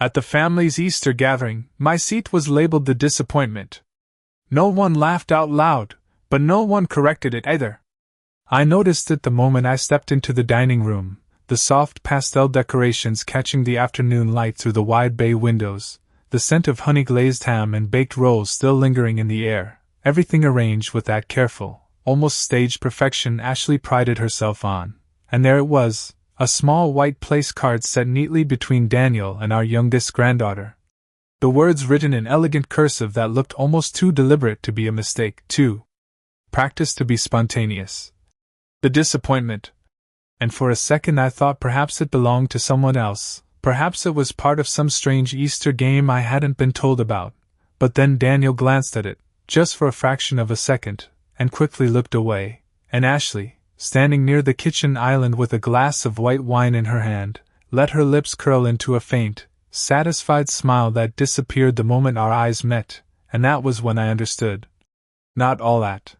At the family's Easter gathering, my seat was labeled the disappointment. No one laughed out loud, but no one corrected it either. I noticed it the moment I stepped into the dining room, the soft pastel decorations catching the afternoon light through the wide bay windows, the scent of honey-glazed ham and baked rolls still lingering in the air, everything arranged with that careful, almost staged perfection Ashley prided herself on. And there it was, a small white place card set neatly between Daniel and our youngest granddaughter. The words written in elegant cursive that looked almost too deliberate to be a mistake, too practiced to be spontaneous. The disappointment. And for a second I thought perhaps it belonged to someone else, perhaps it was part of some strange Easter game I hadn't been told about. But then Daniel glanced at it, just for a fraction of a second, and quickly looked away, and Ashley, standing near the kitchen island with a glass of white wine in her hand, let her lips curl into a faint, satisfied smile that disappeared the moment our eyes met, and that was when I understood. Not all at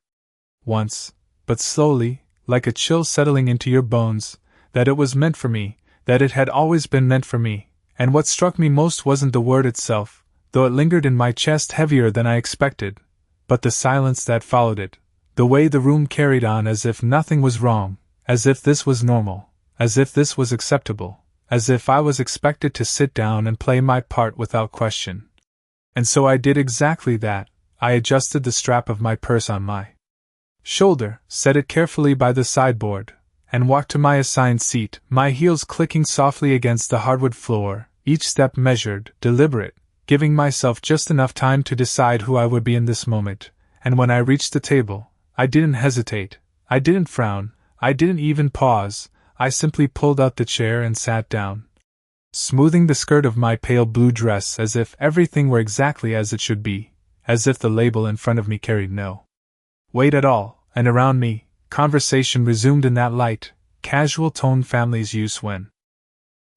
once, but slowly, like a chill settling into your bones, that it was meant for me, that it had always been meant for me. And what struck me most wasn't the word itself, though it lingered in my chest heavier than I expected, but the silence that followed it, the way the room carried on as if nothing was wrong, as if this was normal, as if this was acceptable, as if I was expected to sit down and play my part without question. And so I did exactly that. I adjusted the strap of my purse on my shoulder, set it carefully by the sideboard, and walked to my assigned seat, my heels clicking softly against the hardwood floor, each step measured, deliberate, giving myself just enough time to decide who I would be in this moment. And when I reached the table, I didn't hesitate, I didn't frown, I didn't even pause, I simply pulled out the chair and sat down, smoothing the skirt of my pale blue dress as if everything were exactly as it should be, as if the label in front of me carried no weight at all. And around me, conversation resumed in that light, casual tone families use when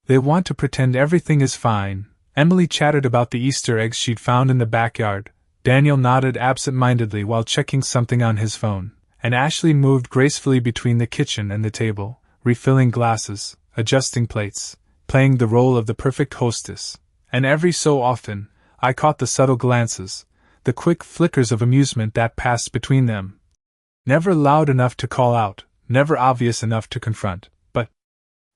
they want to pretend everything is fine. Emily chattered about the Easter eggs she'd found in the backyard, Daniel nodded absent-mindedly while checking something on his phone, and Ashley moved gracefully between the kitchen and the table, refilling glasses, adjusting plates, playing the role of the perfect hostess. And every so often, I caught the subtle glances, the quick flickers of amusement that passed between them. Never loud enough to call out, never obvious enough to confront, but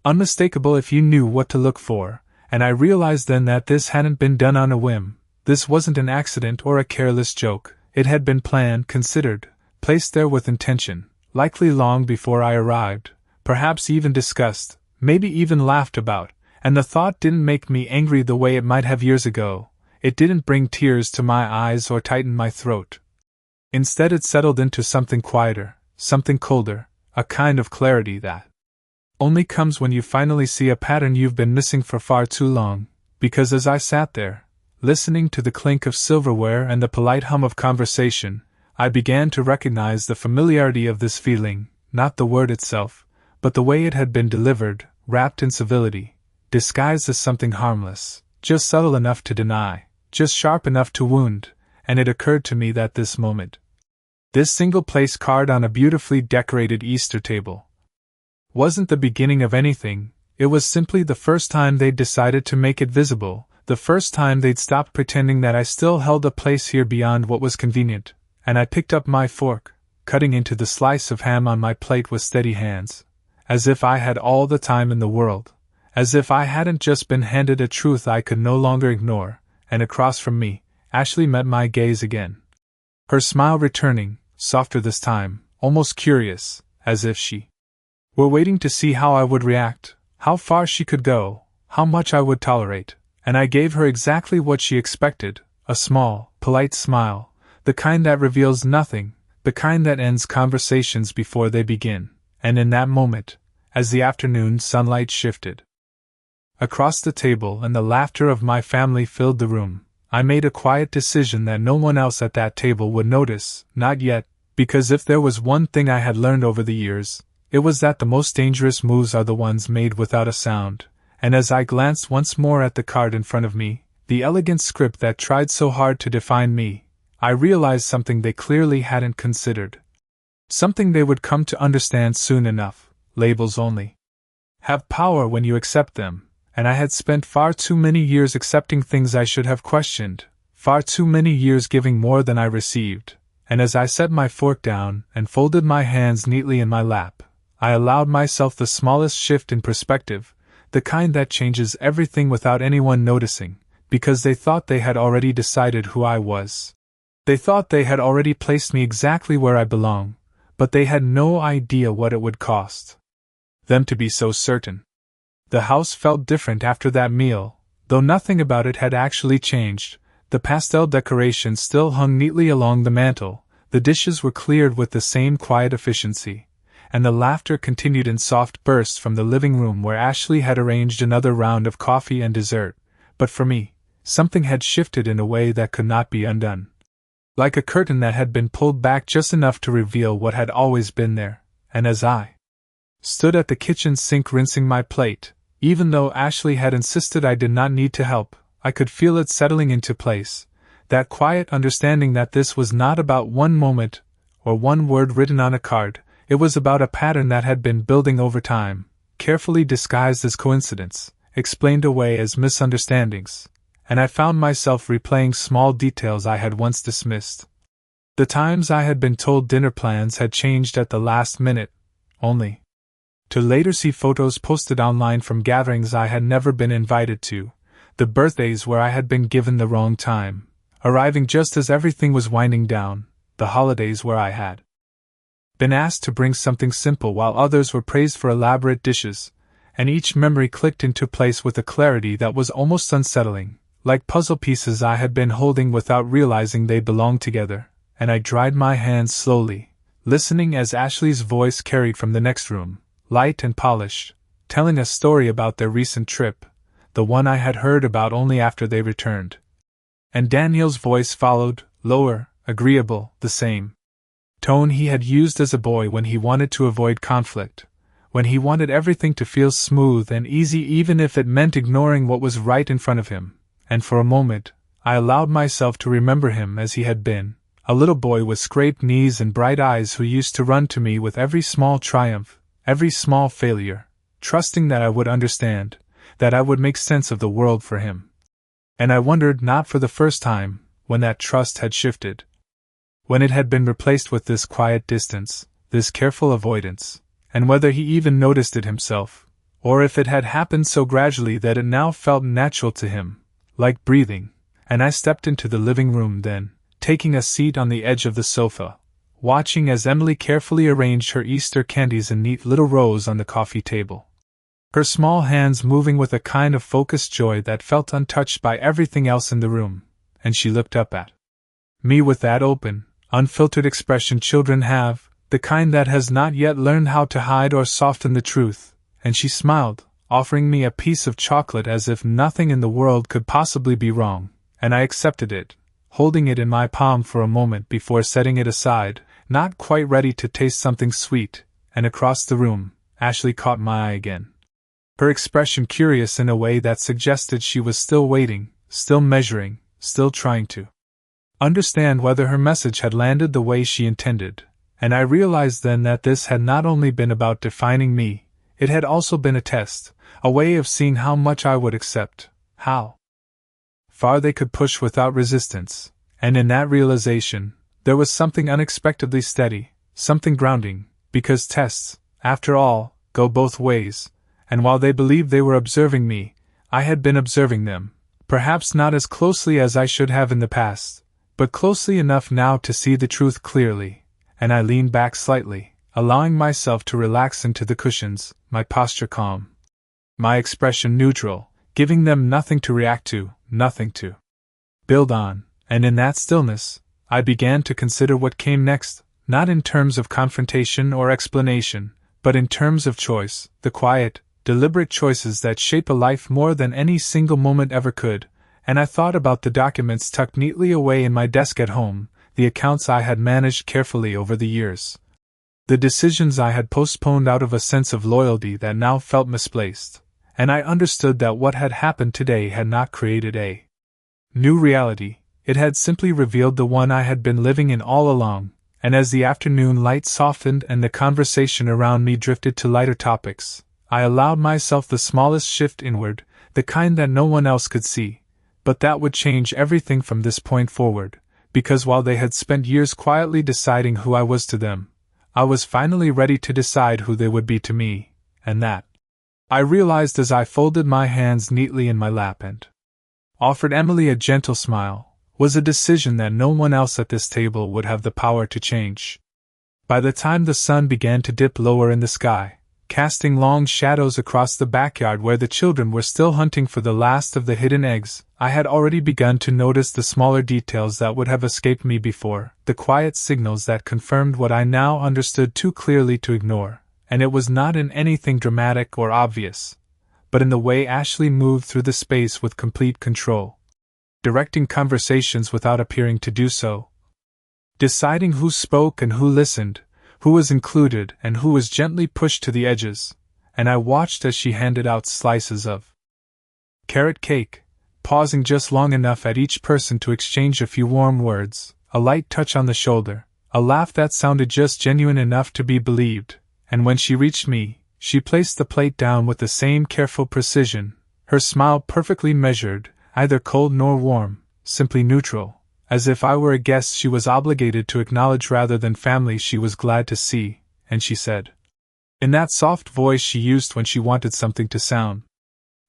unmistakable if you knew what to look for, and I realized then that this hadn't been done on a whim. This wasn't an accident or a careless joke. It had been planned, considered, placed there with intention, likely long before I arrived, perhaps even discussed, maybe even laughed about, and the thought didn't make me angry the way it might have years ago. It didn't bring tears to my eyes or tighten my throat. Instead it settled into something quieter, something colder, a kind of clarity that only comes when you finally see a pattern you've been missing for far too long. Because as I sat there, listening to the clink of silverware and the polite hum of conversation, I began to recognize the familiarity of this feeling, not the word itself, but the way it had been delivered, wrapped in civility, disguised as something harmless, just subtle enough to deny, just sharp enough to wound. And it occurred to me that this moment, this single-place card on a beautifully decorated Easter table, wasn't the beginning of anything. It was simply the first time they'd decided to make it visible, the first time they'd stopped pretending that I still held a place here beyond what was convenient. And I picked up my fork, cutting into the slice of ham on my plate with steady hands, as if I had all the time in the world, as if I hadn't just been handed a truth I could no longer ignore. And across from me, Ashley met my gaze again, her smile returning, softer this time, almost curious, as if she were waiting to see how I would react, how far she could go, how much I would tolerate. And I gave her exactly what she expected, a small, polite smile, the kind that reveals nothing, the kind that ends conversations before they begin. And in that moment, as the afternoon sunlight shifted across the table and the laughter of my family filled the room, I made a quiet decision that no one else at that table would notice, not yet, because if there was one thing I had learned over the years, it was that the most dangerous moves are the ones made without a sound. And as I glanced once more at the card in front of me, the elegant script that tried so hard to define me, I realized something they clearly hadn't considered. Something they would come to understand soon enough. Labels only have power when you accept them, and I had spent far too many years accepting things I should have questioned, far too many years giving more than I received, and as I set my fork down and folded my hands neatly in my lap, I allowed myself the smallest shift in perspective, the kind that changes everything without anyone noticing, because they thought they had already decided who I was. They thought they had already placed me exactly where I belong, but they had no idea what it would cost them to be so certain. The house felt different after that meal, though nothing about it had actually changed. The pastel decorations still hung neatly along the mantel, the dishes were cleared with the same quiet efficiency, and the laughter continued in soft bursts from the living room where Ashley had arranged another round of coffee and dessert. But for me, something had shifted in a way that could not be undone. Like a curtain that had been pulled back just enough to reveal what had always been there, and as I stood at the kitchen sink rinsing my plate, even though Ashley had insisted I did not need to help, I could feel it settling into place, that quiet understanding that this was not about one moment or one word written on a card. It was about a pattern that had been building over time, carefully disguised as coincidence, explained away as misunderstandings, and I found myself replaying small details I had once dismissed. The times I had been told dinner plans had changed at the last minute, only to later see photos posted online from gatherings I had never been invited to, the birthdays where I had been given the wrong time, arriving just as everything was winding down, the holidays where I had been asked to bring something simple while others were praised for elaborate dishes, and each memory clicked into place with a clarity that was almost unsettling, like puzzle pieces I had been holding without realizing they belonged together, and I dried my hands slowly, listening as Ashley's voice carried from the next room, light and polished, telling a story about their recent trip, the one I had heard about only after they returned. And Daniel's voice followed, lower, agreeable, the same tone he had used as a boy when he wanted to avoid conflict, when he wanted everything to feel smooth and easy even if it meant ignoring what was right in front of him, and for a moment, I allowed myself to remember him as he had been, a little boy with scraped knees and bright eyes who used to run to me with every small triumph, every small failure, trusting that I would understand, that I would make sense of the world for him. And I wondered, not for the first time, when that trust had shifted, when it had been replaced with this quiet distance, this careful avoidance, and whether he even noticed it himself, or if it had happened so gradually that it now felt natural to him, like breathing. And I stepped into the living room then, taking a seat on the edge of the sofa, watching as Emily carefully arranged her Easter candies in neat little rows on the coffee table, her small hands moving with a kind of focused joy that felt untouched by everything else in the room, and she looked up at me with that open, unfiltered expression children have, the kind that has not yet learned how to hide or soften the truth, and she smiled, offering me a piece of chocolate as if nothing in the world could possibly be wrong, and I accepted it, holding it in my palm for a moment before setting it aside, not quite ready to taste something sweet, and across the room, Ashley caught my eye again. Her expression curious in a way that suggested she was still waiting, still measuring, still trying to understand whether her message had landed the way she intended, and I realized then that this had not only been about defining me, it had also been a test, a way of seeing how much I would accept, how far they could push without resistance, and in that realization, there was something unexpectedly steady, something grounding, because tests, after all, go both ways, and while they believed they were observing me, I had been observing them, perhaps not as closely as I should have in the past, but closely enough now to see the truth clearly, and I leaned back slightly, allowing myself to relax into the cushions, my posture calm, my expression neutral, giving them nothing to react to, nothing to build on, and in that stillness, I began to consider what came next, not in terms of confrontation or explanation, but in terms of choice, the quiet, deliberate choices that shape a life more than any single moment ever could, and I thought about the documents tucked neatly away in my desk at home, the accounts I had managed carefully over the years, the decisions I had postponed out of a sense of loyalty that now felt misplaced, and I understood that what had happened today had not created a new reality, it had simply revealed the one I had been living in all along, and as the afternoon light softened and the conversation around me drifted to lighter topics, I allowed myself the smallest shift inward, the kind that no one else could see, but that would change everything from this point forward, because while they had spent years quietly deciding who I was to them, I was finally ready to decide who they would be to me, and that, I realized as I folded my hands neatly in my lap and offered Emily a gentle smile, was a decision that no one else at this table would have the power to change. By the time the sun began to dip lower in the sky, casting long shadows across the backyard where the children were still hunting for the last of the hidden eggs, I had already begun to notice the smaller details that would have escaped me before, the quiet signals that confirmed what I now understood too clearly to ignore, and it was not in anything dramatic or obvious, but in the way Ashley moved through the space with complete control, directing conversations without appearing to do so, deciding who spoke and who listened, who was included and who was gently pushed to the edges, and I watched as she handed out slices of carrot cake, pausing just long enough at each person to exchange a few warm words, a light touch on the shoulder, a laugh that sounded just genuine enough to be believed, and when she reached me, she placed the plate down with the same careful precision, her smile perfectly measured, neither cold nor warm, simply neutral, as if I were a guest she was obligated to acknowledge rather than family she was glad to see, and she said, in that soft voice she used when she wanted something to sound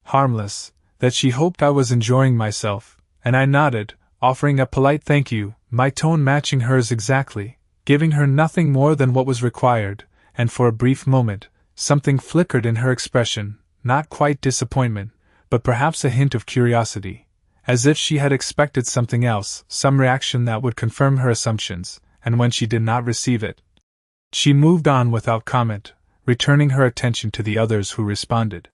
harmless, that she hoped I was enjoying myself, and I nodded, offering a polite thank you, my tone matching hers exactly, giving her nothing more than what was required, and for a brief moment, something flickered in her expression, not quite disappointment, but perhaps a hint of curiosity, as if she had expected something else, some reaction that would confirm her assumptions, and when she did not receive it, she moved on without comment, returning her attention to the others who responded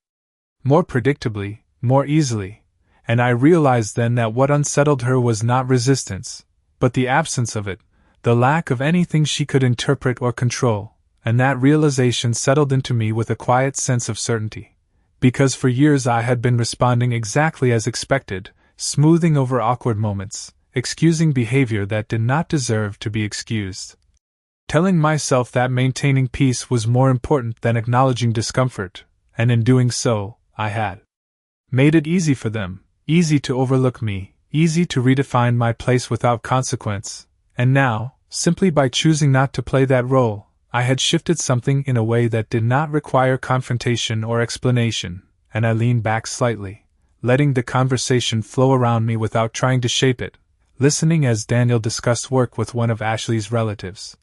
more predictably, more easily, and I realized then that what unsettled her was not resistance, but the absence of it, the lack of anything she could interpret or control, and that realization settled into me with a quiet sense of certainty, because for years I had been responding exactly as expected, smoothing over awkward moments, excusing behavior that did not deserve to be excused, telling myself that maintaining peace was more important than acknowledging discomfort, and in doing so, I had made it easy for them, easy to overlook me, easy to redefine my place without consequence, and now, simply by choosing not to play that role, I had shifted something in a way that did not require confrontation or explanation, and I leaned back slightly, letting the conversation flow around me without trying to shape it, listening as Daniel discussed work with one of Ashley's relatives.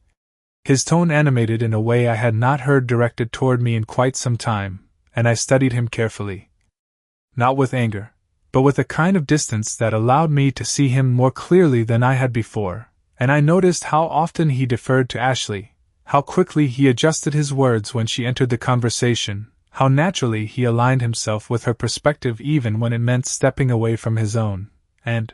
His tone animated in a way I had not heard directed toward me in quite some time, and I studied him carefully. Not with anger, but with a kind of distance that allowed me to see him more clearly than I had before, and I noticed how often he deferred to Ashley, how quickly he adjusted his words when she entered the conversation, how naturally he aligned himself with her perspective even when it meant stepping away from his own, and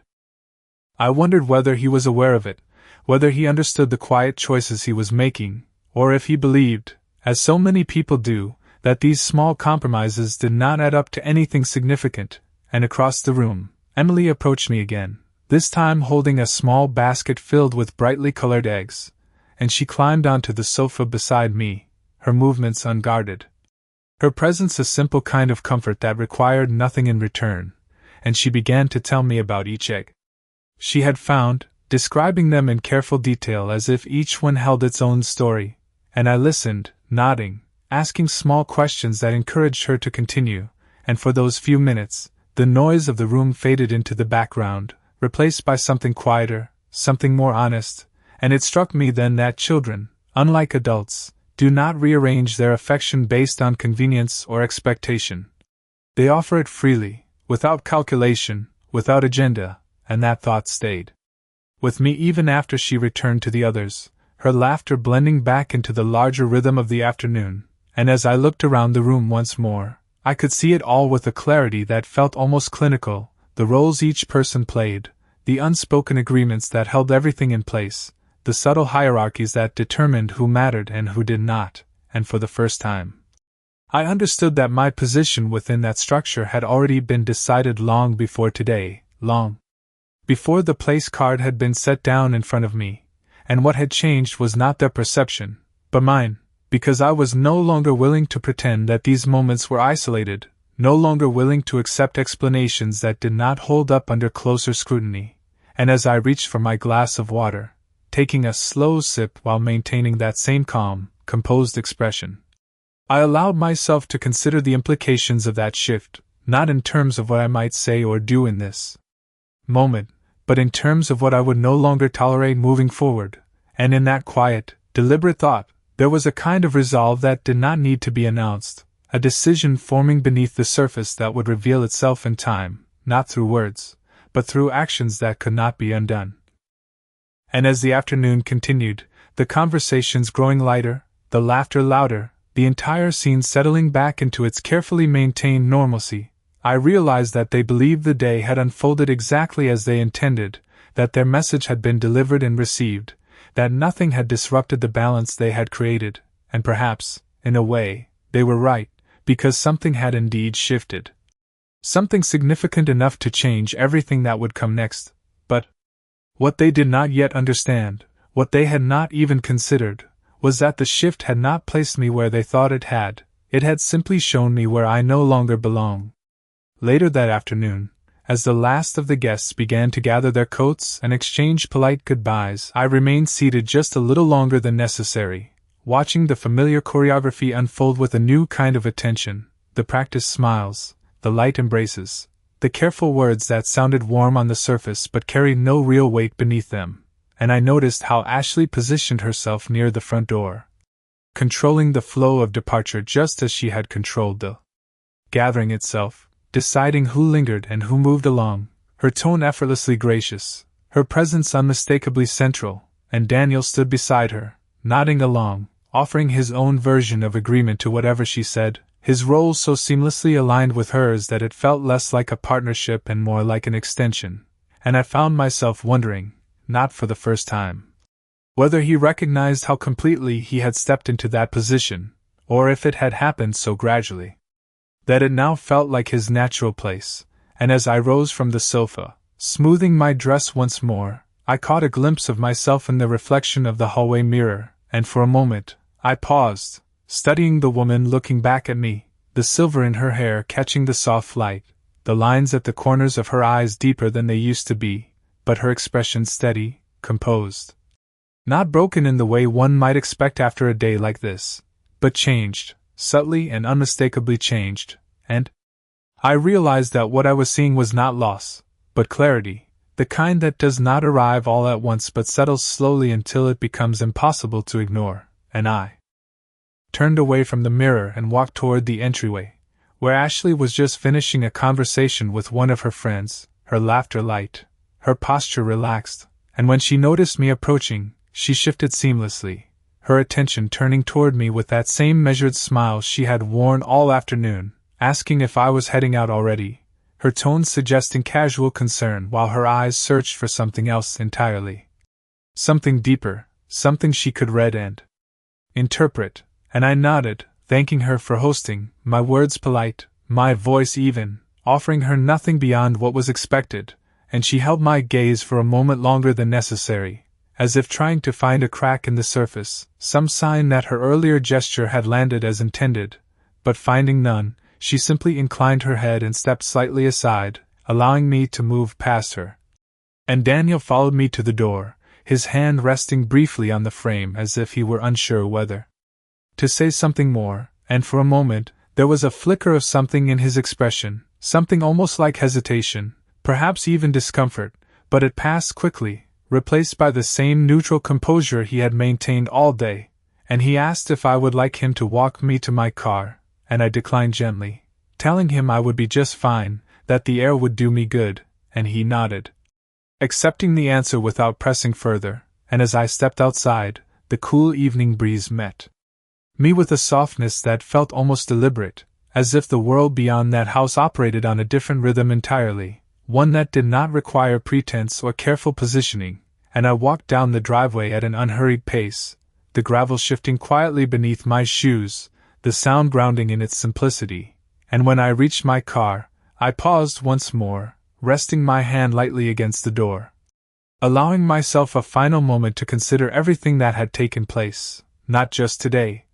I wondered whether he was aware of it, whether he understood the quiet choices he was making, or if he believed, as so many people do, that these small compromises did not add up to anything significant, and across the room, Emily approached me again, this time holding a small basket filled with brightly colored eggs, and she climbed onto the sofa beside me, her movements unguarded. Her presence a simple kind of comfort that required nothing in return, and she began to tell me about each egg she had found, describing them in careful detail as if each one held its own story, and I listened, nodding, asking small questions that encouraged her to continue, and for those few minutes, the noise of the room faded into the background, replaced by something quieter, something more honest, and it struck me then that children, unlike adults, do not rearrange their affection based on convenience or expectation. They offer it freely, without calculation, without agenda, and that thought stayed with me even after she returned to the others, her laughter blending back into the larger rhythm of the afternoon, and as I looked around the room once more, I could see it all with a clarity that felt almost clinical, the roles each person played, the unspoken agreements that held everything in place, the subtle hierarchies that determined who mattered and who did not, and for the first time, I understood that my position within that structure had already been decided long before today, long before the place card had been set down in front of me, and what had changed was not their perception, but mine, because I was no longer willing to pretend that these moments were isolated, no longer willing to accept explanations that did not hold up under closer scrutiny, and as I reached for my glass of water, taking a slow sip while maintaining that same calm, composed expression, I allowed myself to consider the implications of that shift, not in terms of what I might say or do in this moment, but in terms of what I would no longer tolerate moving forward, and in that quiet, deliberate thought, there was a kind of resolve that did not need to be announced, a decision forming beneath the surface that would reveal itself in time, not through words, but through actions that could not be undone. And as the afternoon continued, the conversations growing lighter, the laughter louder, the entire scene settling back into its carefully maintained normalcy, I realized that they believed the day had unfolded exactly as they intended, that their message had been delivered and received, that nothing had disrupted the balance they had created, and perhaps, in a way, they were right, because something had indeed shifted. Something significant enough to change everything that would come next, but what they did not yet understand, what they had not even considered, was that the shift had not placed me where they thought it had simply shown me where I no longer belong. Later that afternoon, as the last of the guests began to gather their coats and exchange polite goodbyes, I remained seated just a little longer than necessary, watching the familiar choreography unfold with a new kind of attention, the practiced smiles, the light embraces, the careful words that sounded warm on the surface but carried no real weight beneath them, and I noticed how Ashley positioned herself near the front door, controlling the flow of departure just as she had controlled the gathering itself, deciding who lingered and who moved along, her tone effortlessly gracious, her presence unmistakably central, and Daniel stood beside her, nodding along, offering his own version of agreement to whatever she said, his role so seamlessly aligned with hers that it felt less like a partnership and more like an extension, and I found myself wondering, not for the first time, whether he recognized how completely he had stepped into that position, or if it had happened so gradually that it now felt like his natural place, and as I rose from the sofa, smoothing my dress once more, I caught a glimpse of myself in the reflection of the hallway mirror, and for a moment, I paused, studying the woman looking back at me, the silver in her hair catching the soft light, the lines at the corners of her eyes deeper than they used to be, but her expression steady, composed. Not broken in the way one might expect after a day like this, but changed, subtly and unmistakably changed, and I realized that what I was seeing was not loss, but clarity, the kind that does not arrive all at once but settles slowly until it becomes impossible to ignore, and I turned away from the mirror and walked toward the entryway, where Ashley was just finishing a conversation with one of her friends, her laughter light, her posture relaxed, and when she noticed me approaching, she shifted seamlessly, her attention turning toward me with that same measured smile she had worn all afternoon, asking if I was heading out already, her tone suggesting casual concern while her eyes searched for something else entirely. Something deeper, something she could read and interpret, and I nodded, thanking her for hosting, my words polite, my voice even, offering her nothing beyond what was expected, and she held my gaze for a moment longer than necessary, as if trying to find a crack in the surface, some sign that her earlier gesture had landed as intended, but finding none, she simply inclined her head and stepped slightly aside, allowing me to move past her. And Daniel followed me to the door, his hand resting briefly on the frame as if he were unsure whether to say something more, and for a moment, there was a flicker of something in his expression, something almost like hesitation, perhaps even discomfort, but it passed quickly, replaced by the same neutral composure he had maintained all day, and he asked if I would like him to walk me to my car, and I declined gently, telling him I would be just fine, that the air would do me good, and he nodded, accepting the answer without pressing further, and as I stepped outside, the cool evening breeze met me with a softness that felt almost deliberate, as if the world beyond that house operated on a different rhythm entirely, one that did not require pretense or careful positioning, and I walked down the driveway at an unhurried pace, the gravel shifting quietly beneath my shoes, the sound grounding in its simplicity, and when I reached my car, I paused once more, resting my hand lightly against the door, allowing myself a final moment to consider everything that had taken place, not just today,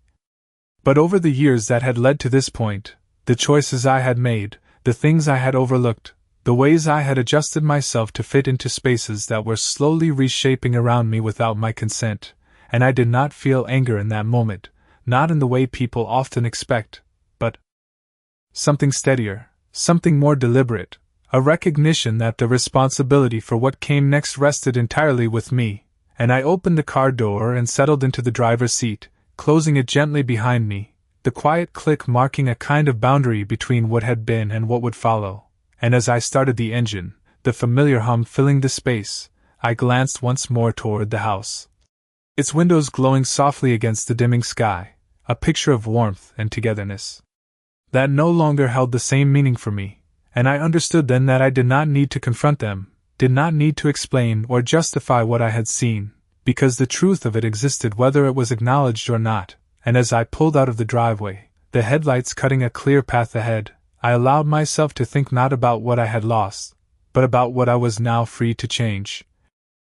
but over the years that had led to this point, The choices I had made, the things I had overlooked, the ways I had adjusted myself to fit into spaces that were slowly reshaping around me without my consent, and I did not feel anger in that moment, not in the way people often expect, but something steadier, something more deliberate, a recognition that the responsibility for what came next rested entirely with me, and I opened the car door and settled into the driver's seat, closing it gently behind me, the quiet click marking a kind of boundary between what had been and what would follow. And as I started the engine, the familiar hum filling the space, I glanced once more toward the house. Its windows glowing softly against the dimming sky, a picture of warmth and togetherness. That no longer held the same meaning for me, and I understood then that I did not need to confront them, did not need to explain or justify what I had seen, because the truth of it existed whether it was acknowledged or not, and as I pulled out of the driveway, the headlights cutting a clear path ahead, I allowed myself to think not about what I had lost, but about what I was now free to change.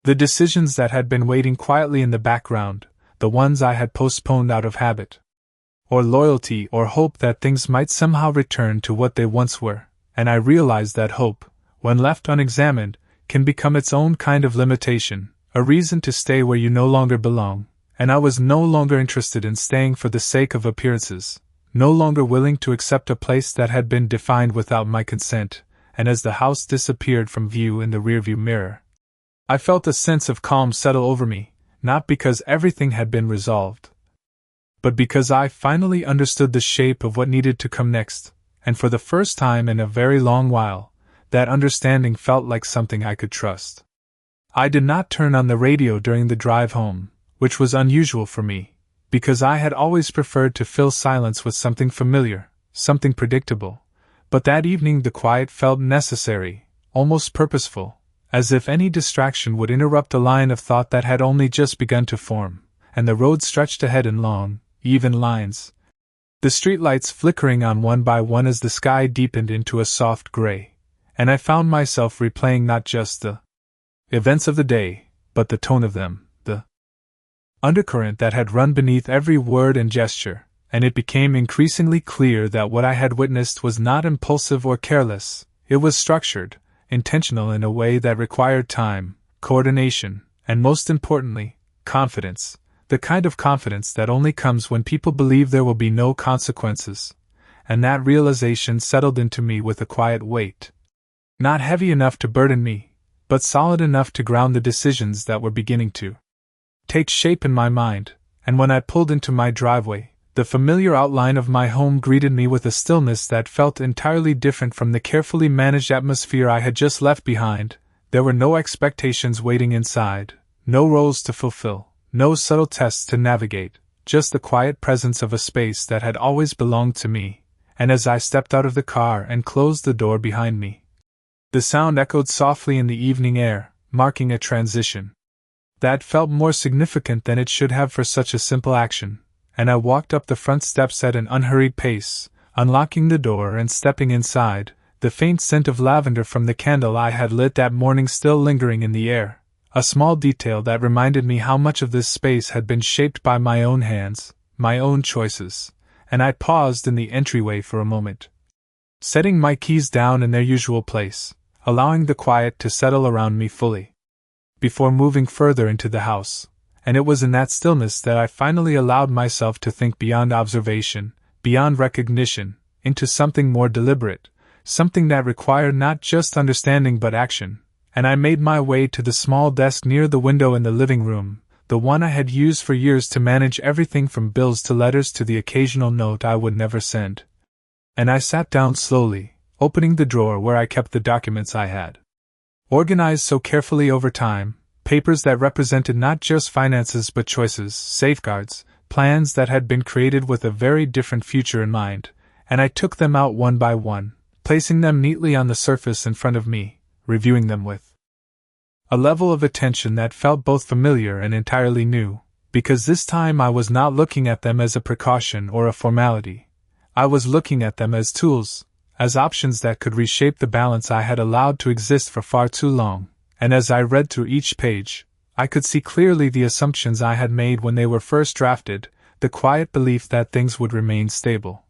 The decisions that had been waiting quietly in the background, the ones I had postponed out of habit, or loyalty or hope that things might somehow return to what they once were, and I realized that hope, when left unexamined, can become its own kind of limitation, a reason to stay where you no longer belong, and I was no longer interested in staying for the sake of appearances, no longer willing to accept a place that had been defined without my consent, and as the house disappeared from view in the rearview mirror, I felt a sense of calm settle over me, not because everything had been resolved, but because I finally understood the shape of what needed to come next, and for the first time in a very long while, that understanding felt like something I could trust. I did not turn on the radio during the drive home, which was unusual for me, because I had always preferred to fill silence with something familiar, something predictable, but that evening the quiet felt necessary, almost purposeful, as if any distraction would interrupt a line of thought that had only just begun to form, and the road stretched ahead in long, even lines, the streetlights flickering on one by one as the sky deepened into a soft gray, and I found myself replaying not just the events of the day, but the tone of them, the undercurrent that had run beneath every word and gesture, and it became increasingly clear that what I had witnessed was not impulsive or careless, it was structured, intentional in a way that required time, coordination, and most importantly, confidence, the kind of confidence that only comes when people believe there will be no consequences, and that realization settled into me with a quiet weight. Not heavy enough to burden me, but solid enough to ground the decisions that were beginning to take shape in my mind, and when I pulled into my driveway, the familiar outline of my home greeted me with a stillness that felt entirely different from the carefully managed atmosphere I had just left behind. There were no expectations waiting inside, no roles to fulfill, no subtle tests to navigate, just the quiet presence of a space that had always belonged to me, and as I stepped out of the car and closed the door behind me, the sound echoed softly in the evening air, marking a transition that felt more significant than it should have for such a simple action, and I walked up the front steps at an unhurried pace, unlocking the door and stepping inside, the faint scent of lavender from the candle I had lit that morning still lingering in the air, a small detail that reminded me how much of this space had been shaped by my own hands, my own choices, and I paused in the entryway for a moment, setting my keys down in their usual place, allowing the quiet to settle around me fully, before moving further into the house, and it was in that stillness that I finally allowed myself to think beyond observation, beyond recognition, into something more deliberate, something that required not just understanding but action, and I made my way to the small desk near the window in the living room, the one I had used for years to manage everything from bills to letters to the occasional note I would never send. And I sat down slowly, opening the drawer where I kept the documents I had organized so carefully over time, papers that represented not just finances but choices, safeguards, plans that had been created with a very different future in mind, and I took them out one by one, placing them neatly on the surface in front of me, reviewing them with a level of attention that felt both familiar and entirely new, because this time I was not looking at them as a precaution or a formality. I was looking at them as tools, as options that could reshape the balance I had allowed to exist for far too long, and as I read through each page, I could see clearly the assumptions I had made when they were first drafted, the quiet belief that things would remain stable,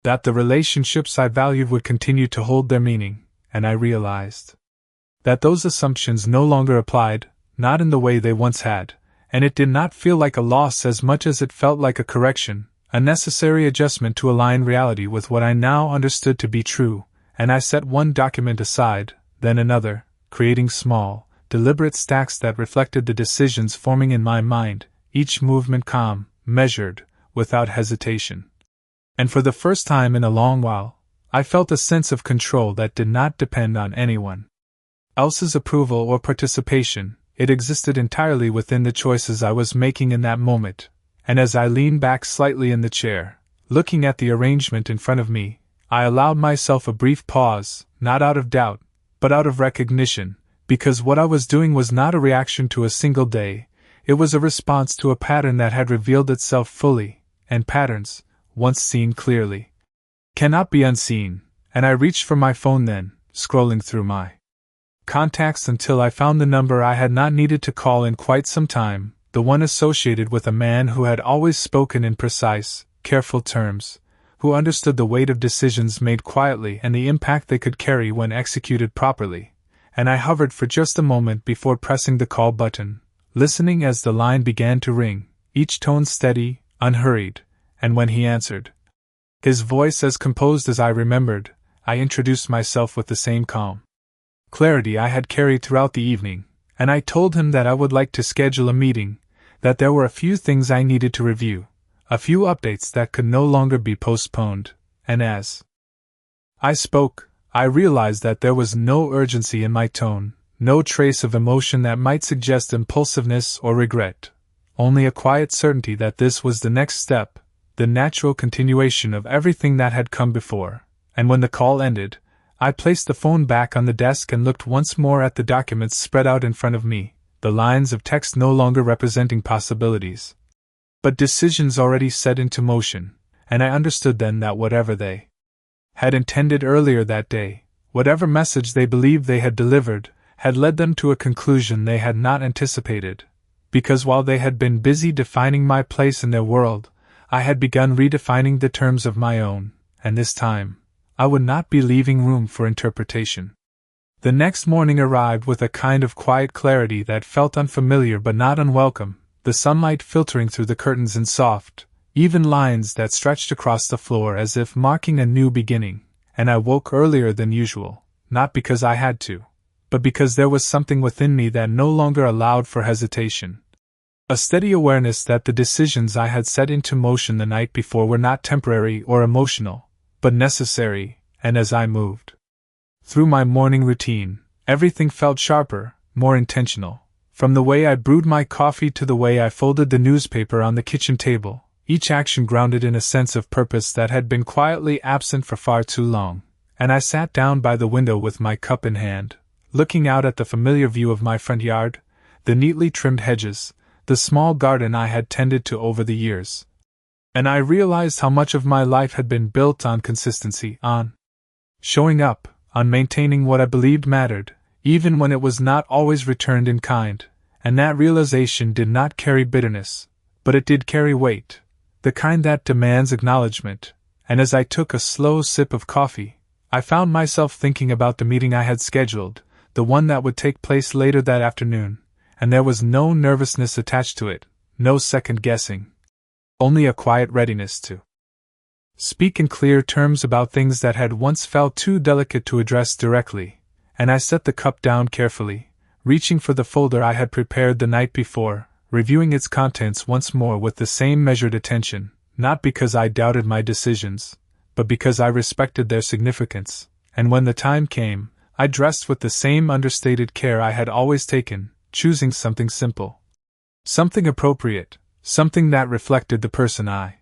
That the relationships I valued would continue to hold their meaning, and I realized that those assumptions no longer applied, not in the way they once had, and it did not feel like a loss as much as it felt like a correction, a necessary adjustment to align reality with what I now understood to be true, and I set one document aside, then another, creating small, deliberate stacks that reflected the decisions forming in my mind, each movement calm, measured, without hesitation. And for the first time in a long while, I felt a sense of control that did not depend on anyone else's approval or participation. It existed entirely within the choices I was making in that moment, and as I leaned back slightly in the chair, looking at the arrangement in front of me, I allowed myself a brief pause, not out of doubt, but out of recognition, because what I was doing was not a reaction to a single day, it was a response to a pattern that had revealed itself fully, and patterns, once seen clearly, cannot be unseen, and I reached for my phone then, scrolling through my contacts until I found the number I had not needed to call in quite some time, the one associated with a man who had always spoken in precise, careful terms, who understood the weight of decisions made quietly and the impact they could carry when executed properly, and I hovered for just a moment before pressing the call button, listening as the line began to ring, each tone steady, unhurried, and when he answered, his voice as composed as I remembered, I introduced myself with the same calm clarity I had carried throughout the evening, and I told him that I would like to schedule a meeting, that there were a few things I needed to review, a few updates that could no longer be postponed, and as I spoke, I realized that there was no urgency in my tone, no trace of emotion that might suggest impulsiveness or regret, only a quiet certainty that this was the next step, the natural continuation of everything that had come before, and when the call ended, I placed the phone back on the desk and looked once more at the documents spread out in front of me, the lines of text no longer representing possibilities, but decisions already set into motion, and I understood then that whatever they had intended earlier that day, whatever message they believed they had delivered, had led them to a conclusion they had not anticipated, because while they had been busy defining my place in their world, I had begun redefining the terms of my own, and this time, I would not be leaving room for interpretation. The next morning arrived with a kind of quiet clarity that felt unfamiliar but not unwelcome, the sunlight filtering through the curtains in soft, even lines that stretched across the floor as if marking a new beginning, and I woke earlier than usual, not because I had to, but because there was something within me that no longer allowed for hesitation. A steady awareness that the decisions I had set into motion the night before were not temporary or emotional, but necessary, and as I moved through my morning routine, everything felt sharper, more intentional. From the way I brewed my coffee to the way I folded the newspaper on the kitchen table, each action grounded in a sense of purpose that had been quietly absent for far too long, and I sat down by the window with my cup in hand, looking out at the familiar view of my front yard, the neatly trimmed hedges, the small garden I had tended to over the years. And I realized how much of my life had been built on consistency, on showing up, on maintaining what I believed mattered, even when it was not always returned in kind, and that realization did not carry bitterness, but it did carry weight, the kind that demands acknowledgement, and as I took a slow sip of coffee, I found myself thinking about the meeting I had scheduled, the one that would take place later that afternoon, and there was no nervousness attached to it, no second guessing. Only a quiet readiness to speak in clear terms about things that had once felt too delicate to address directly, and I set the cup down carefully, reaching for the folder I had prepared the night before, reviewing its contents once more with the same measured attention, not because I doubted my decisions, but because I respected their significance, and when the time came, I dressed with the same understated care I had always taken, choosing something simple, something appropriate, something that reflected the person I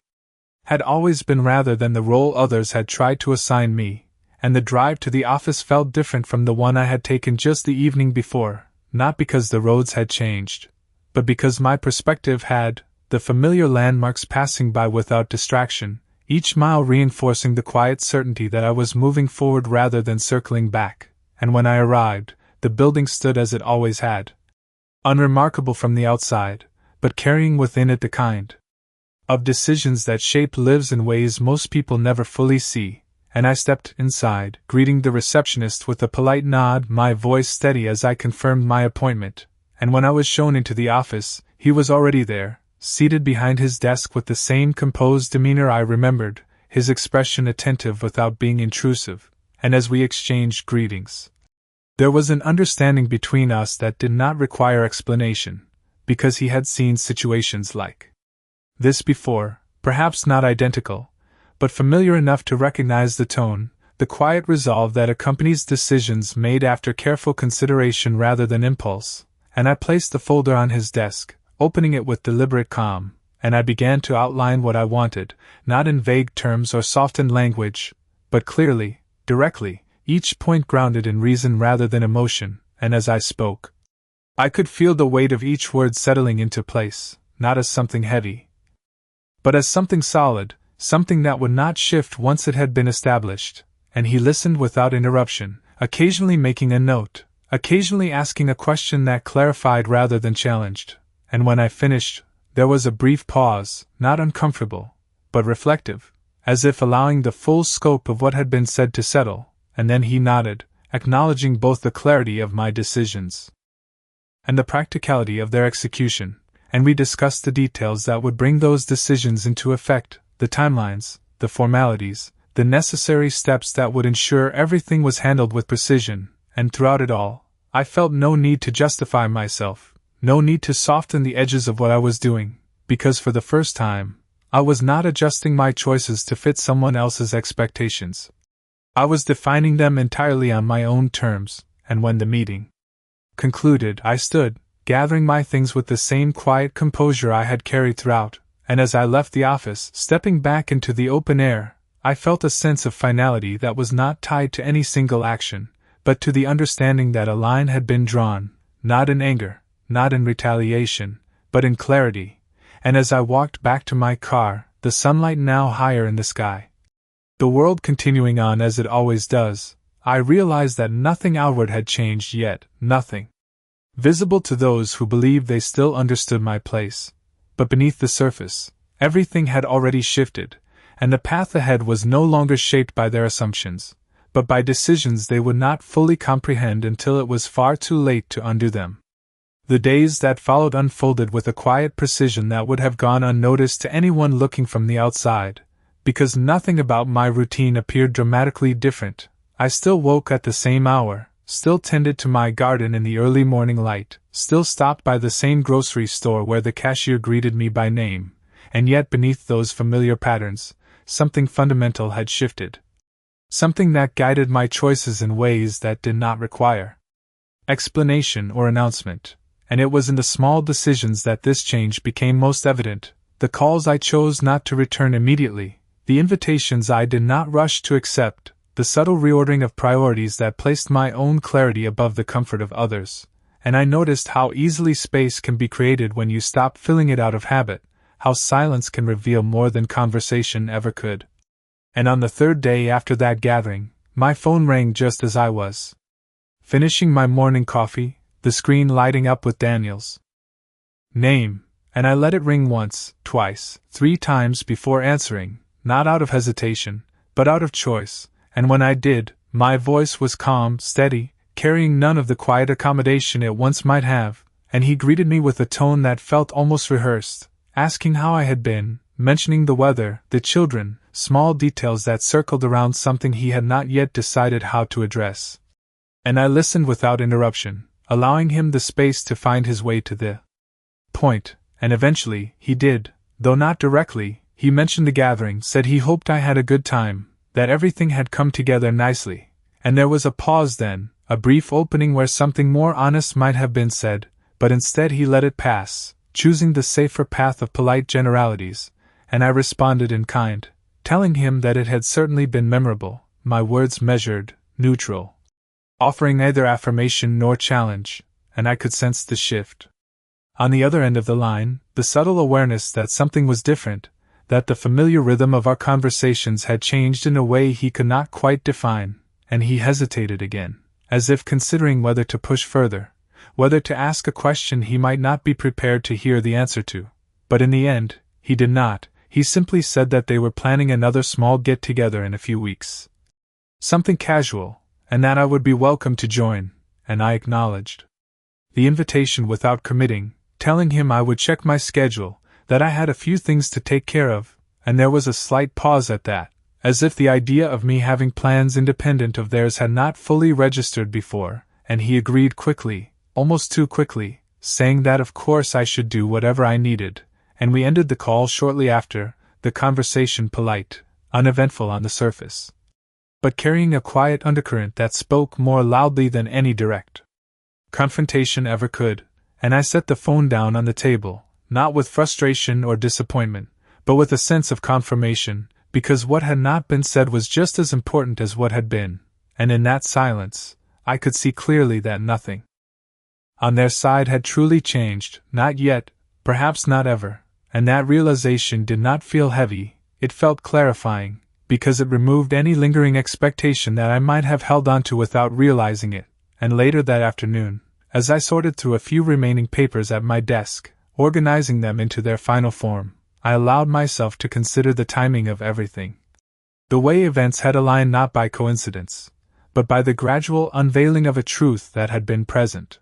had always been rather than the role others had tried to assign me, and the drive to the office felt different from the one I had taken just the evening before, not because the roads had changed, but because my perspective had, the familiar landmarks passing by without distraction, each mile reinforcing the quiet certainty that I was moving forward rather than circling back, and when I arrived, the building stood as it always had, unremarkable from the outside, but carrying within it the kind of decisions that shape lives in ways most people never fully see, and I stepped inside, greeting the receptionist with a polite nod, my voice steady as I confirmed my appointment, and when I was shown into the office, he was already there, seated behind his desk with the same composed demeanor I remembered, his expression attentive without being intrusive, and as we exchanged greetings, there was an understanding between us that did not require explanation, because he had seen situations like this before, perhaps not identical, but familiar enough to recognize the tone, the quiet resolve that accompanies decisions made after careful consideration rather than impulse, and I placed the folder on his desk, opening it with deliberate calm, and I began to outline what I wanted, not in vague terms or softened language, but clearly, directly, each point grounded in reason rather than emotion, and as I spoke, I could feel the weight of each word settling into place, not as something heavy, but as something solid, something that would not shift once it had been established, and he listened without interruption, occasionally making a note, occasionally asking a question that clarified rather than challenged, and when I finished, there was a brief pause, not uncomfortable, but reflective, as if allowing the full scope of what had been said to settle, and then he nodded, acknowledging both the clarity of my decisions and the practicality of their execution, and we discussed the details that would bring those decisions into effect, the timelines, the formalities, the necessary steps that would ensure everything was handled with precision, and throughout it all, I felt no need to justify myself, no need to soften the edges of what I was doing, because for the first time, I was not adjusting my choices to fit someone else's expectations. I was defining them entirely on my own terms, and when the meeting concluded, I stood, gathering my things with the same quiet composure I had carried throughout, and as I left the office, stepping back into the open air, I felt a sense of finality that was not tied to any single action, but to the understanding that a line had been drawn, not in anger, not in retaliation, but in clarity, and as I walked back to my car, the sunlight now higher in the sky, the world continuing on as it always does, I realized that nothing outward had changed yet, nothing visible to those who believed they still understood my place, but beneath the surface, everything had already shifted, and the path ahead was no longer shaped by their assumptions, but by decisions they would not fully comprehend until it was far too late to undo them. The days that followed unfolded with a quiet precision that would have gone unnoticed to anyone looking from the outside, because nothing about my routine appeared dramatically different. I still woke at the same hour, still tended to my garden in the early morning light, still stopped by the same grocery store where the cashier greeted me by name, and yet beneath those familiar patterns, something fundamental had shifted. Something that guided my choices in ways that did not require explanation or announcement, and it was in the small decisions that this change became most evident, the calls I chose not to return immediately, the invitations I did not rush to accept, the subtle reordering of priorities that placed my own clarity above the comfort of others, and I noticed how easily space can be created when you stop filling it out of habit, how silence can reveal more than conversation ever could. And on the third day after that gathering, my phone rang just as I was finishing my morning coffee, the screen lighting up with Daniel's name, and I let it ring once, twice, 3 times before answering, not out of hesitation, but out of choice, and when I did, my voice was calm, steady, carrying none of the quiet accommodation it once might have, and he greeted me with a tone that felt almost rehearsed, asking how I had been, mentioning the weather, the children, small details that circled around something he had not yet decided how to address. And I listened without interruption, allowing him the space to find his way to the point, and eventually, he did, though not directly. He mentioned the gathering, said he hoped I had a good time, that everything had come together nicely, and there was a pause then, a brief opening where something more honest might have been said, but instead he let it pass, choosing the safer path of polite generalities, and I responded in kind, telling him that it had certainly been memorable, my words measured, neutral, offering neither affirmation nor challenge, and I could sense the shift. On the other end of the line, the subtle awareness that something was different, that the familiar rhythm of our conversations had changed in a way he could not quite define, and he hesitated again, as if considering whether to push further, whether to ask a question he might not be prepared to hear the answer to. But in the end, he did not. he simply said that they were planning another small get-together in a few weeks. Something casual, and that I would be welcome to join, and I acknowledged the invitation without committing, telling him I would check my schedule, that I had a few things to take care of, and there was a slight pause at that, as if the idea of me having plans independent of theirs had not fully registered before, and he agreed quickly, almost too quickly, saying that of course I should do whatever I needed, and we ended the call shortly after, the conversation polite, uneventful on the surface, but carrying a quiet undercurrent that spoke more loudly than any direct confrontation ever could, and I set the phone down on the table, not with frustration or disappointment, but with a sense of confirmation, because what had not been said was just as important as what had been, and in that silence, I could see clearly that nothing on their side had truly changed, not yet, perhaps not ever, and that realization did not feel heavy, it felt clarifying, because it removed any lingering expectation that I might have held on to without realizing it, and later that afternoon, as I sorted through a few remaining papers at my desk, organizing them into their final form, I allowed myself to consider the timing of everything. The way events had aligned not by coincidence, but by the gradual unveiling of a truth that had been present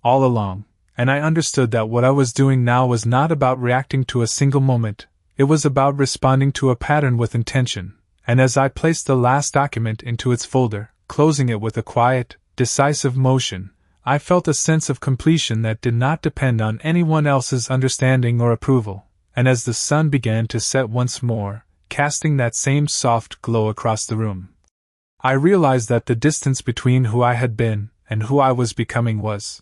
all along, and I understood that what I was doing now was not about reacting to a single moment, it was about responding to a pattern with intention, and as I placed the last document into its folder, closing it with a quiet, decisive motion, I felt a sense of completion that did not depend on anyone else's understanding or approval, and as the sun began to set once more, casting that same soft glow across the room, I realized that the distance between who I had been and who I was becoming was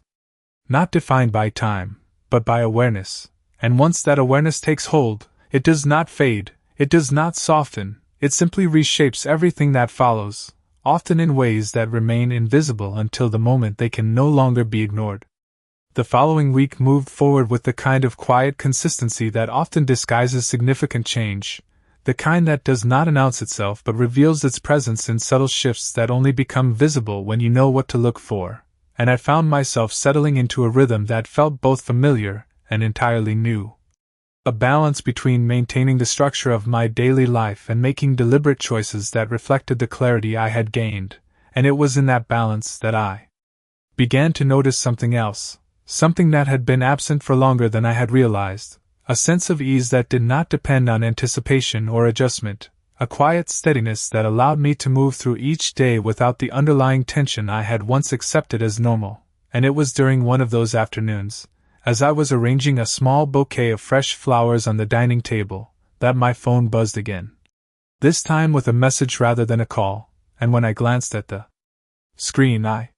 not defined by time, but by awareness, and once that awareness takes hold, it does not fade, it does not soften, it simply reshapes everything that follows, often in ways that remain invisible until the moment they can no longer be ignored. The following week moved forward with the kind of quiet consistency that often disguises significant change, the kind that does not announce itself but reveals its presence in subtle shifts that only become visible when you know what to look for, and I found myself settling into a rhythm that felt both familiar and entirely new. A balance between maintaining the structure of my daily life and making deliberate choices that reflected the clarity I had gained, and it was in that balance that I began to notice something else, something that had been absent for longer than I had realized, a sense of ease that did not depend on anticipation or adjustment, a quiet steadiness that allowed me to move through each day without the underlying tension I had once accepted as normal, and it was during one of those afternoons, as I was arranging a small bouquet of fresh flowers on the dining table, that my phone buzzed again. This time with a message rather than a call, and when I glanced at the screen I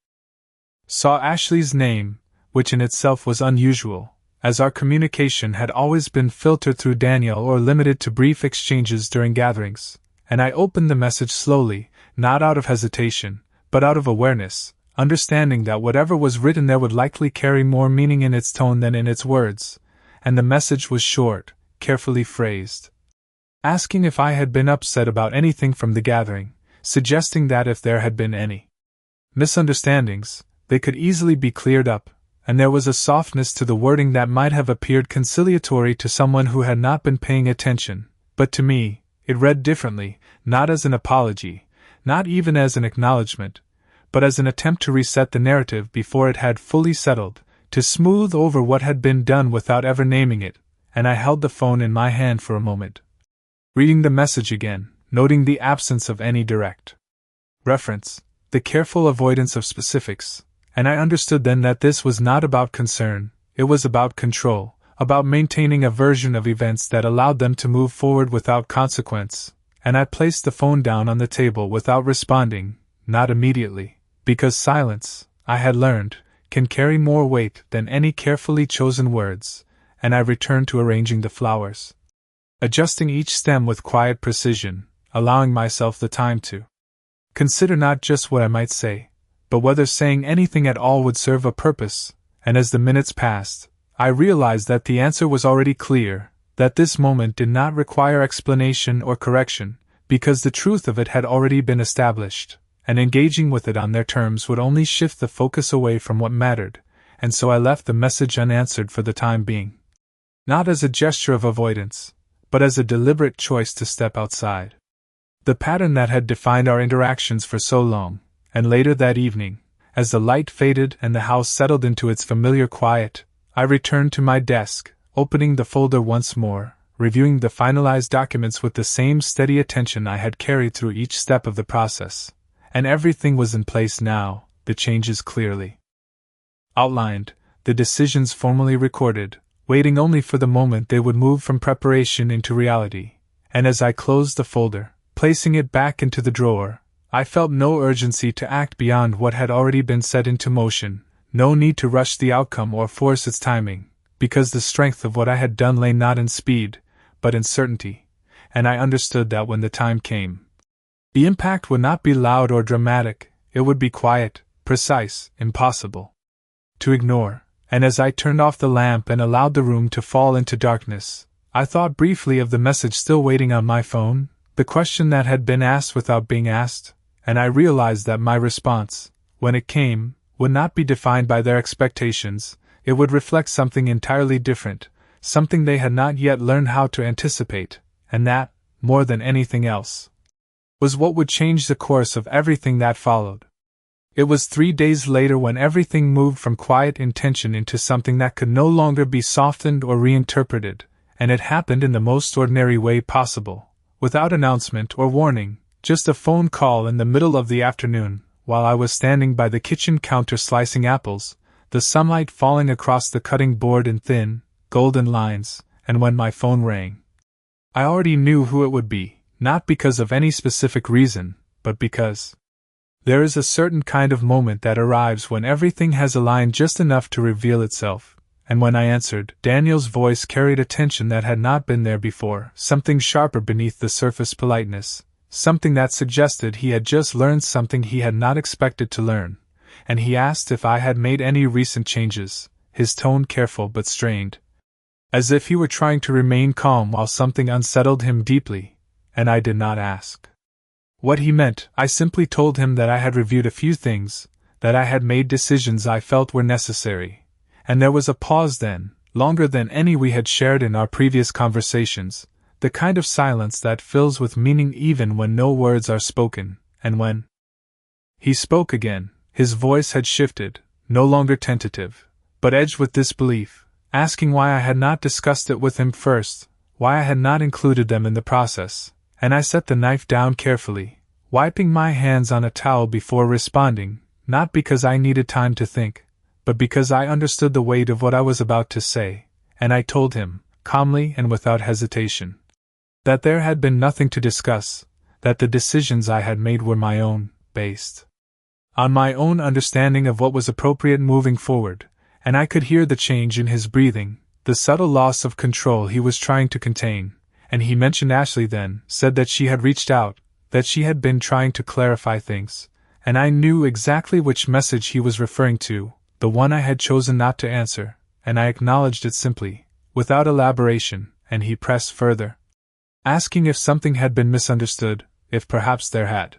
saw Ashley's name, which in itself was unusual, as our communication had always been filtered through Daniel or limited to brief exchanges during gatherings, and I opened the message slowly, not out of hesitation, but out of awareness, understanding that whatever was written there would likely carry more meaning in its tone than in its words, and the message was short, carefully phrased, asking if I had been upset about anything from the gathering, suggesting that if there had been any misunderstandings, they could easily be cleared up, and there was a softness to the wording that might have appeared conciliatory to someone who had not been paying attention, but to me, it read differently, not as an apology, not even as an acknowledgement, but as an attempt to reset the narrative before it had fully settled, to smooth over what had been done without ever naming it, and I held the phone in my hand for a moment, reading the message again, noting the absence of any direct reference, the careful avoidance of specifics, and I understood then that this was not about concern, it was about control, about maintaining a version of events that allowed them to move forward without consequence, and I placed the phone down on the table without responding, not immediately, because silence, I had learned, can carry more weight than any carefully chosen words, and I returned to arranging the flowers, adjusting each stem with quiet precision, allowing myself the time to consider not just what I might say, but whether saying anything at all would serve a purpose, and as the minutes passed, I realized that the answer was already clear, that this moment did not require explanation or correction, because the truth of it had already been established, and engaging with it on their terms would only shift the focus away from what mattered, and so I left the message unanswered for the time being. Not as a gesture of avoidance, but as a deliberate choice to step outside. The pattern that had defined our interactions for so long, and later that evening, as the light faded and the house settled into its familiar quiet, I returned to my desk, opening the folder once more, reviewing the finalized documents with the same steady attention I had carried through each step of the process. And everything was in place now, the changes clearly outlined, the decisions formally recorded, waiting only for the moment they would move from preparation into reality. And as I closed the folder, placing it back into the drawer, I felt no urgency to act beyond what had already been set into motion, no need to rush the outcome or force its timing, because the strength of what I had done lay not in speed, but in certainty, and I understood that when the time came, the impact would not be loud or dramatic, it would be quiet, precise, impossible to ignore. And as I turned off the lamp and allowed the room to fall into darkness, I thought briefly of the message still waiting on my phone, the question that had been asked without being asked, and I realized that my response, when it came, would not be defined by their expectations, it would reflect something entirely different, something they had not yet learned how to anticipate, and that, more than anything else, was what would change the course of everything that followed. It was 3 days later when everything moved from quiet intention into something that could no longer be softened or reinterpreted, and it happened in the most ordinary way possible, without announcement or warning, just a phone call in the middle of the afternoon, while I was standing by the kitchen counter slicing apples, the sunlight falling across the cutting board in thin, golden lines, and when my phone rang. I already knew who it would be, not because of any specific reason, but because there is a certain kind of moment that arrives when everything has aligned just enough to reveal itself, and when I answered, Daniel's voice carried a tension that had not been there before, something sharper beneath the surface politeness, something that suggested he had just learned something he had not expected to learn, and he asked if I had made any recent changes, his tone careful but strained, as if he were trying to remain calm while something unsettled him deeply, and I did not ask what he meant. I simply told him that I had reviewed a few things, that I had made decisions I felt were necessary, and there was a pause then, longer than any we had shared in our previous conversations, the kind of silence that fills with meaning even when no words are spoken, and when he spoke again, his voice had shifted, no longer tentative, but edged with disbelief, asking why I had not discussed it with him first, why I had not included them in the process, and I set the knife down carefully, wiping my hands on a towel before responding, not because I needed time to think, but because I understood the weight of what I was about to say, and I told him, calmly and without hesitation, that there had been nothing to discuss, that the decisions I had made were my own, based on my own understanding of what was appropriate moving forward, and I could hear the change in his breathing, the subtle loss of control he was trying to contain. And he mentioned Ashley then, said that she had reached out, that she had been trying to clarify things, and I knew exactly which message he was referring to, the one I had chosen not to answer, and I acknowledged it simply, without elaboration, and he pressed further, asking if something had been misunderstood, if perhaps there had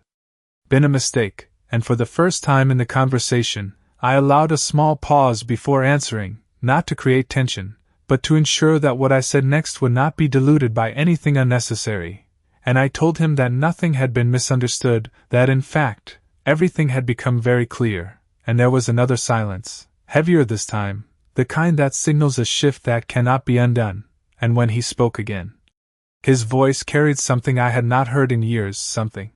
been a mistake, and for the first time in the conversation, I allowed a small pause before answering, not to create tension, but to ensure that what I said next would not be diluted by anything unnecessary, and I told him that nothing had been misunderstood, that in fact, everything had become very clear, and there was another silence, heavier this time, the kind that signals a shift that cannot be undone, and when he spoke again, his voice carried something I had not heard in years, something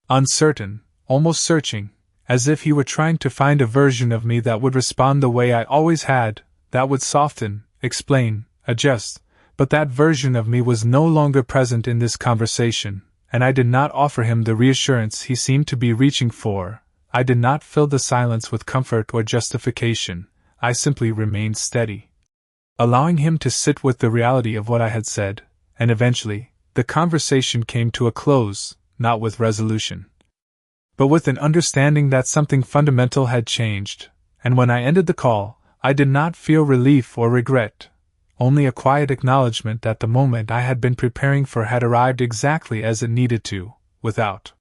uncertain, almost searching, as if he were trying to find a version of me that would respond the way I always had, that would soften, explain, adjust, but that version of me was no longer present in this conversation, and I did not offer him the reassurance he seemed to be reaching for. I did not fill the silence with comfort or justification, I simply remained steady, allowing him to sit with the reality of what I had said, and eventually, the conversation came to a close, not with resolution, but with an understanding that something fundamental had changed, and when I ended the call, I did not feel relief or regret, only a quiet acknowledgement that the moment I had been preparing for had arrived exactly as it needed to, without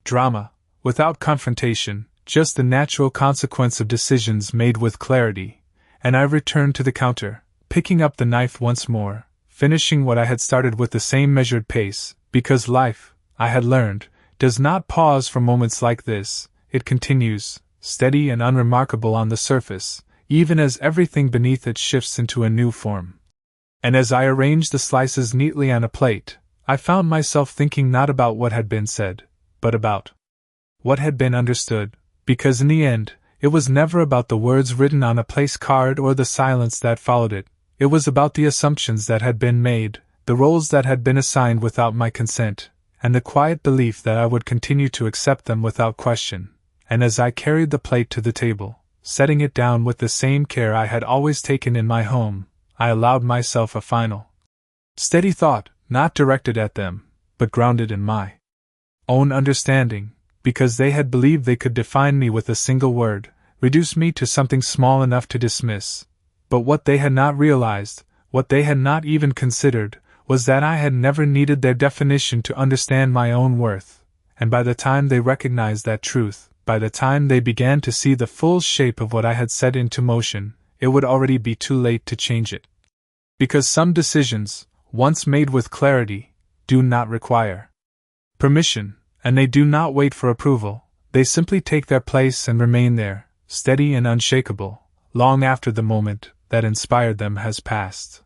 drama, without confrontation, just the natural consequence of decisions made with clarity, and I returned to the counter, picking up the knife once more, finishing what I had started with the same measured pace, because life, I had learned, does not pause for moments like this. It continues, steady and unremarkable on the surface, even as everything beneath it shifts into a new form. And as I arranged the slices neatly on a plate, I found myself thinking not about what had been said, but about what had been understood, because in the end, it was never about the words written on a place card or the silence that followed it. It was about the assumptions that had been made, the roles that had been assigned without my consent, and the quiet belief that I would continue to accept them without question. And as I carried the plate to the table, setting it down with the same care I had always taken in my home, I allowed myself a final, steady thought, not directed at them, but grounded in my own understanding, because they had believed they could define me with a single word, reduce me to something small enough to dismiss. But what they had not realized, what they had not even considered, was that I had never needed their definition to understand my own worth, and by the time they recognized that truth, by the time they began to see the full shape of what I had set into motion, it would already be too late to change it. Because some decisions, once made with clarity, do not require permission, and they do not wait for approval. They simply take their place and remain there, steady and unshakable, long after the moment that inspired them has passed.